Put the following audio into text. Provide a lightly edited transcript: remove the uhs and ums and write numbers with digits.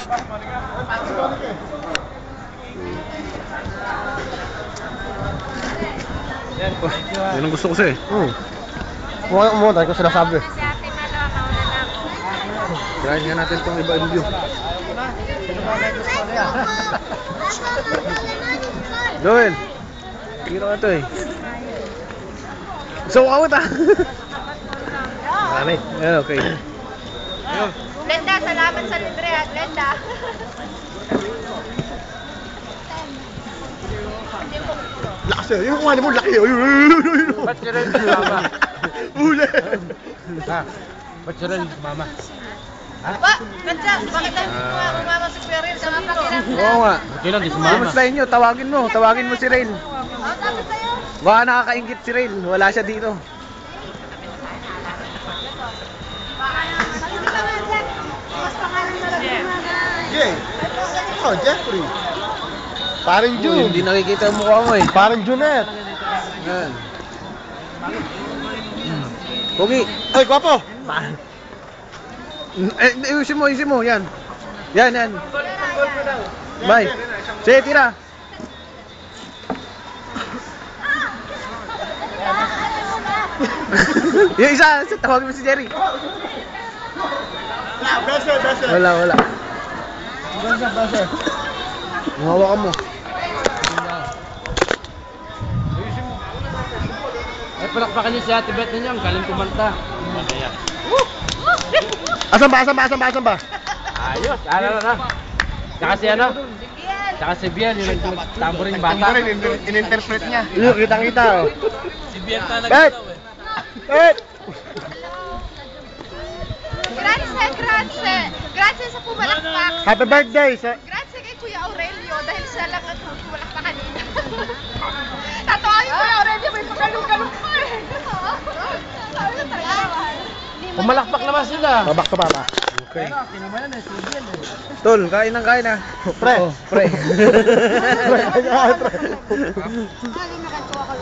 Yan ang gusto ko sa'yo. Dahil ko sila sabi. Try nga natin itong iba-ibang view. Joel, hiro ka ito eh. So, awat ah. Marami. Yeah, okay. Glenda, salamat sa libre ha, Glenda. Lakas yun. Yung kumain mo, laki yun. Ba't si Ren sumama? Uli. Ha? Ba't si Ren sumama? Ba, Glenda, bakit ang kumama si Peril sa mga pakiramdam? Oo nga. Buti lang, di sumama. Kumustahin nyo, tawagin mo si Rail. Oh, tapos sa'yo? Baka nakakaingit si Rail, wala siya dito. Jay. Oh, Jeffrey. Parang Uy, June. hindi nakikita ang mukha mo eh. Parang Junette. Yan. Pogi. Ay, gwapo. Ayusin mo, yan. Yan. Bye. Sige, tira. Yung isa, tawagin mo si Jerry. Bese. Wala. Bese. Hawakan mo. Ay, palakpakan niyo si Ate Beth ninyo. Ang galing kumanta. Kaya. Asan ba? Ayos. Na. Tsaka si ano? Tsaka si Biel. Yung tamborin bata. In-interpret niya. Yun, kitang-kita oh. Si Biel na Bet! Grazie sa pumalakpak. Happy birthday. Grazie kay Kuya Aurelio dahil siya lang ang pumalakpak kanina. Tatawagin Kuya Aurelio, may pagalong-galong pa eh. Sabi na talaga naman. Pumalakpak naman sila. Babak ka ba? Okay. Tinabayan eh, si Biel eh. Tol, kain na. Pre. Oh, pre. Pre. Lagi na kanto ako.